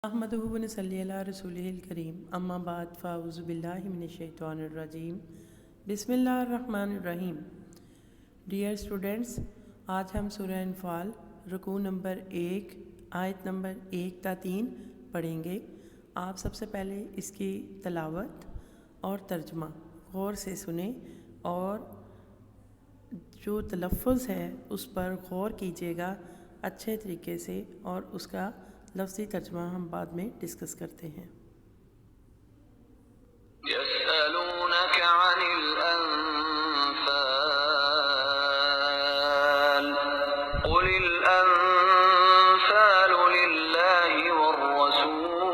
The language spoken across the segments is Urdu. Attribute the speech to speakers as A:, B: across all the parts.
A: احمدہ و نصلی علی رسولہ الکریم اما بعد فاعوذ باللہ من الشیطان الرجیم بسم اللہ الرحمن الرحیم۔ ڈیئر اسٹوڈنٹس، آج ہم سورہ انفال رکوع نمبر 1 آیت نمبر 1 تا 3 پڑھیں گے۔ آپ سب سے پہلے اس کی تلاوت اور ترجمہ غور سے سنیں اور جو تلفظ ہے اس پر غور کیجیے گا اچھے طریقے سے، اور اس کا لفظی ترجمہ ہم بعد میں ڈسکس کرتے ہیں۔
B: يسألونك عن الأنفال قل الأنفال لله والرسول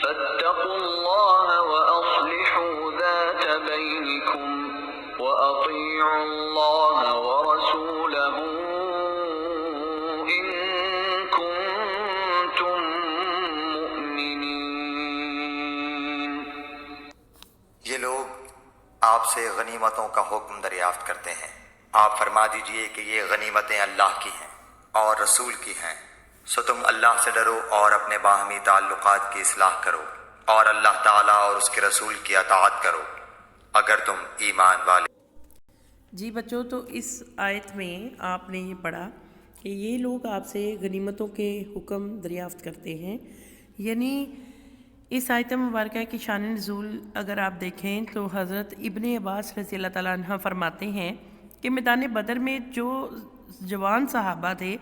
B: فاتقوا الله وأصلحوا ذات بينكم وأطيعوا الله ورسوله
C: آپ سے غنیمتوں کا حکم دریافت کرتے ہیں، آپ فرما دیجئے کہ یہ غنیمتیں اللہ کی ہیں اور رسول کی ہیں، سو تم اللہ سے ڈرو اور اپنے باہمی تعلقات کی اصلاح کرو اور اللہ تعالیٰ اور اس کے رسول کی اطاعت کرو اگر تم ایمان والے۔
A: جی بچوں، تو اس آیت میں آپ نے یہ پڑھا کہ یہ لوگ آپ سے غنیمتوں کے حکم دریافت کرتے ہیں، یعنی اس آیت مبارکہ کی شان نزول اگر آپ دیکھیں تو حضرت ابن عباس رضی اللہ تعالیٰ عنہ فرماتے ہیں کہ میدان بدر میں جو جوان صحابہ تھے،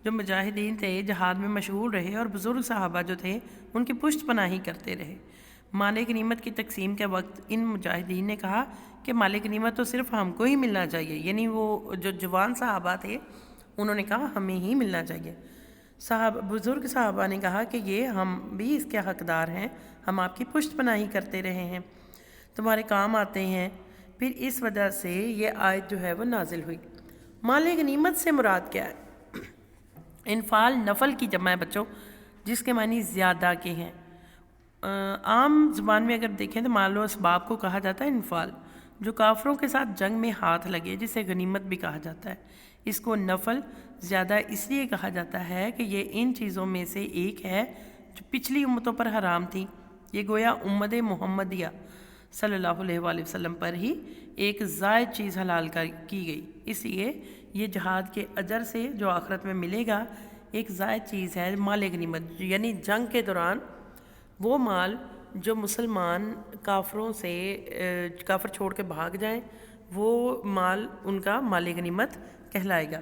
A: جو مجاہدین تھے، جہاد میں مشغول رہے، اور بزرگ صحابہ جو تھے ان کی پشت پناہی کرتے رہے۔ مال غنیمت کی تقسیم کے وقت ان مجاہدین نے کہا کہ مال غنیمت تو صرف ہم کو ہی ملنا چاہیے، یعنی وہ جو جوان صحابہ تھے انہوں نے کہا ہمیں ہی ملنا چاہیے۔ بزرگ صحابہ نے کہا کہ یہ ہم بھی اس کے حقدار ہیں، ہم آپ کی پشت پناہی کرتے رہے ہیں، تمہارے کام آتے ہیں۔ پھر اس وجہ سے یہ آیت جو ہے وہ نازل ہوئی۔ مال غنیمت سے مراد کیا ہے؟ انفال نفل کی جمع ہے بچوں، جس کے معنی زیادہ کے ہیں۔ عام زبان میں اگر دیکھیں تو مال و اسباب کو کہا جاتا ہے انفال، جو کافروں کے ساتھ جنگ میں ہاتھ لگے، جسے غنیمت بھی کہا جاتا ہے۔ اس کو نفل زیادہ اس لیے کہا جاتا ہے کہ یہ ان چیزوں میں سے ایک ہے جو پچھلی امتوں پر حرام تھی۔ یہ گویا امت محمدیہ صلی اللہ علیہ وآلہ وسلم پر ہی ایک زائد چیز حلال کی گئی، اس لیے یہ جہاد کے اجر سے جو آخرت میں ملے گا ایک زائد چیز ہے مال غنیمت، یعنی جنگ کے دوران وہ مال جو مسلمان کافر چھوڑ کے بھاگ جائیں، وہ مال ان کا مال غنیمت کہلائے گا۔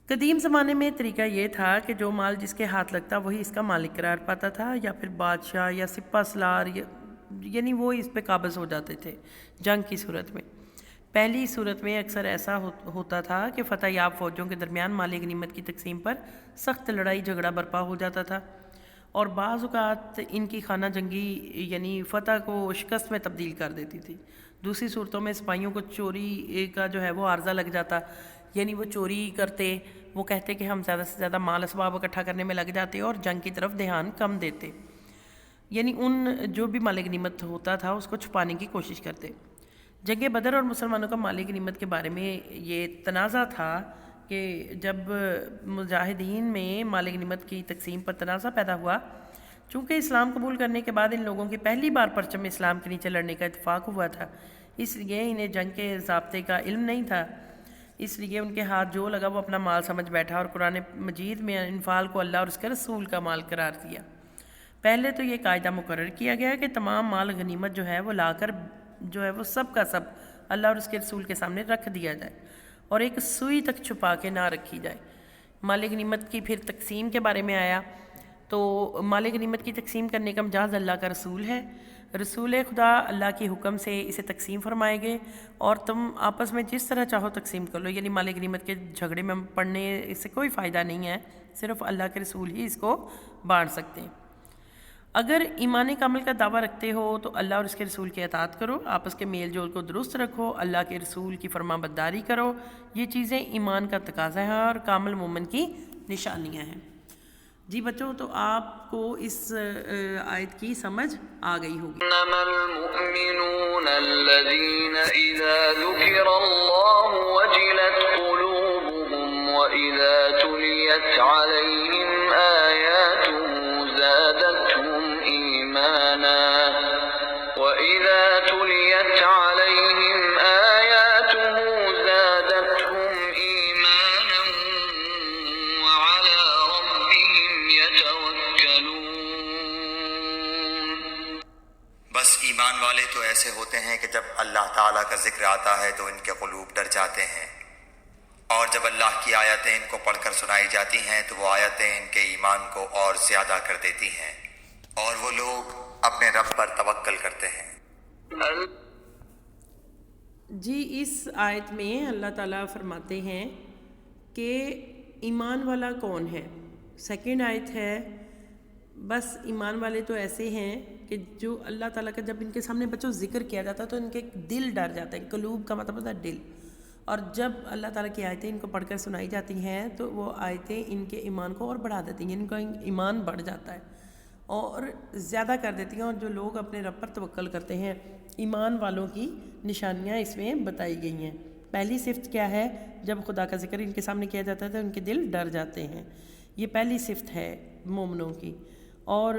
A: قدیم زمانے میں طریقہ یہ تھا کہ جو مال جس کے ہاتھ لگتا وہی اس کا مالک قرار پاتا تھا، یا پھر بادشاہ یا سپہ سالار، یعنی وہ اس پہ قابض ہو جاتے تھے جنگ کی صورت میں۔ پہلی صورت میں اکثر ایسا ہوتا تھا کہ فتح یاب فوجوں کے درمیان مال غنیمت کی تقسیم پر سخت لڑائی جھگڑا برپا ہو جاتا تھا، اور بعض اوقات ان کی خانہ جنگی یعنی فتح کو شکست میں تبدیل کر دیتی تھی۔ دوسری صورتوں میں سپاہیوں کو چوری کا جو ہے وہ عارضہ لگ جاتا، یعنی وہ چوری کرتے، وہ کہتے کہ ہم زیادہ سے زیادہ مال اسباب اکٹھا کرنے میں لگ جاتے اور جنگ کی طرف دھیان کم دیتے، یعنی ان جو بھی مال غنیمت ہوتا تھا اس کو چھپانے کی کوشش کرتے۔ جنگ بدر اور مسلمانوں کا مال غنیمت کے بارے میں یہ تنازع تھا کہ جب مجاہدین میں مال غنیمت کی تقسیم پر تنازع پیدا ہوا، چونکہ اسلام قبول کرنے کے بعد ان لوگوں کی پہلی بار پرچم اسلام کے نیچے لڑنے کا اتفاق ہوا تھا، اس لیے انہیں جنگ کے ضابطے کا علم نہیں تھا، اس لیے ان کے ہاتھ جو لگا وہ اپنا مال سمجھ بیٹھا، اور قرآن مجید میں انفال کو اللہ اور اس کے رسول کا مال قرار دیا۔ پہلے تو یہ قاعدہ مقرر کیا گیا کہ تمام مال غنیمت جو ہے وہ لا کر جو ہے وہ سب کا سب اللہ اور اس کے رسول کے سامنے رکھ دیا جائے، اور ایک سوئی تک چھپا کے نہ رکھی جائے۔ مال غنیمت کی پھر تقسیم کے بارے میں آیا تو مال غنیمت کی تقسیم کرنے کا مجاز اللہ کا رسول ہے، رسول خدا اللہ کے حکم سے اسے تقسیم فرمائے گے، اور تم آپس میں جس طرح چاہو تقسیم کر لو، یعنی مال غنیمت کے جھگڑے میں پڑنے اس سے کوئی فائدہ نہیں ہے، صرف اللہ کے رسول ہی اس کو بانٹ سکتے ہیں۔ اگر ایمان کامل کا دعویٰ رکھتے ہو تو اللہ اور اس کے رسول کی اطاعت کرو، آپس کے میل جول کو درست رکھو، اللہ کے رسول کی فرما برداری کرو، یہ چیزیں ایمان کا تقاضا ہے اور کامل مومن کی نشانیاں ہیں۔ جی بچوں، تو آپ کو اس آیت کی سمجھ آ گئی ہوگی۔
B: انما المؤمنون الذين اذا ذكر الله وجلت قلوبهم وإذا تليت عليهم آياته زادتهم إيمانا وإذا تليت عليهم آياته زادتهم إيمانا وعلى ربهم يتوكلون.
C: بس ایمان والے تو ایسے ہوتے ہیں کہ جب اللہ تعالیٰ کا ذکر آتا ہے تو ان کے قلوب ڈر جاتے ہیں، اور جب اللہ کی آیتیں ان کو پڑھ کر سنائی جاتی ہیں تو وہ آیتیں ان کے ایمان کو اور زیادہ کر دیتی ہیں، اور وہ لوگ اپنے رب پر توکل کرتے ہیں.
A: جی اس آیت میں اللہ تعالیٰ فرماتے ہیں کہ ایمان والا کون ہے. سیکنڈ آیت ہے بس ایمان والے تو ایسے ہیں کہ جو اللہ تعالیٰ کا جب ان کے سامنے بچوں ذکر کیا جاتا ہے تو ان کے دل ڈر جاتا ہے. قلوب کا مطلب ہوتا ہے دل، اور جب اللہ تعالیٰ کی آیتیں ان کو پڑھ کر سنائی جاتی ہیں تو وہ آیتیں ان کے ایمان کو اور بڑھا دیتی ہیں، ان کا ایمان بڑھ جاتا ہے اور زیادہ کر دیتی ہیں. اور جو لوگ اپنے رب پر توکل کرتے ہیں، ایمان والوں کی نشانیاں اس میں بتائی گئی ہیں. پہلی صفت کیا ہے؟ جب خدا کا ذکر ان کے سامنے کیا جاتا ہے تو ان کے دل ڈر جاتے ہیں. یہ پہلی صفت ہے مومنوں کی. اور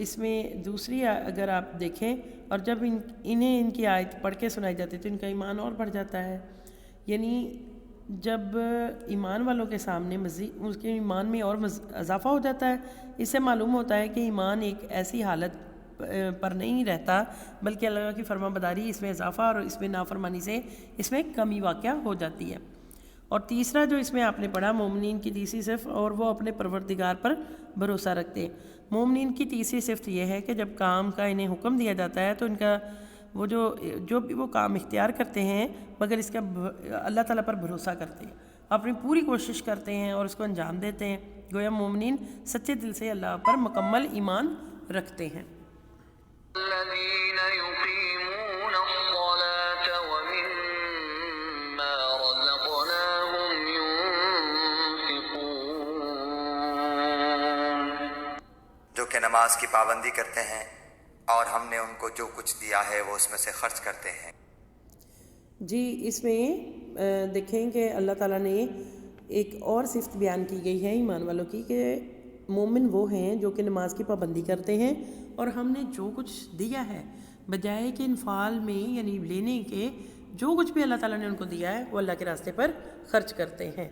A: اس میں دوسری اگر آپ دیکھیں، اور جب انہیں ان کی آیت پڑھ کے سنائی جاتی ہے تو ان کا ایمان اور بڑھ جاتا ہے. یعنی جب ایمان والوں کے سامنے مزید اس کے ایمان میں اور اضافہ ہو جاتا ہے. اس سے معلوم ہوتا ہے کہ ایمان ایک ایسی حالت پر نہیں رہتا بلکہ اللہ کی فرما برداری اس میں اضافہ اور اس میں نافرمانی سے اس میں کمی واقع ہو جاتی ہے. اور تیسرا جو اس میں آپ نے پڑھا مومنین کی تیسری صفت، اور وہ اپنے پروردگار پر بھروسہ رکھتے ہیں. مومنین کی تیسری صفت یہ ہے کہ جب کام کا انہیں حکم دیا جاتا ہے تو ان کا وہ جو بھی وہ کام اختیار کرتے ہیں مگر اس کا اللہ تعالیٰ پر بھروسہ کرتے ہیں، اپنی پوری کوشش کرتے ہیں اور اس کو انجام دیتے ہیں. گویا مومنین سچے دل سے اللہ پر مکمل ایمان رکھتے ہیں.
B: الذين يقيمون الصلاة ومما رزقناهم ينفقون.
C: جو کہ نماز کی پابندی کرتے ہیں اور ہم نے ان کو جو کچھ دیا ہے وہ اس میں سے خرچ کرتے ہیں.
A: جی اس میں دیکھیں کہ اللہ تعالیٰ نے ایک اور صفت بیان کی گئی ہے ایمان والوں کی کہ مومن وہ ہیں جو کہ نماز کی پابندی کرتے ہیں اور ہم نے جو کچھ دیا ہے بجائے کہ انفال میں یعنی لینے کے جو کچھ بھی اللہ تعالیٰ نے ان کو دیا ہے وہ اللہ کے راستے پر خرچ کرتے ہیں.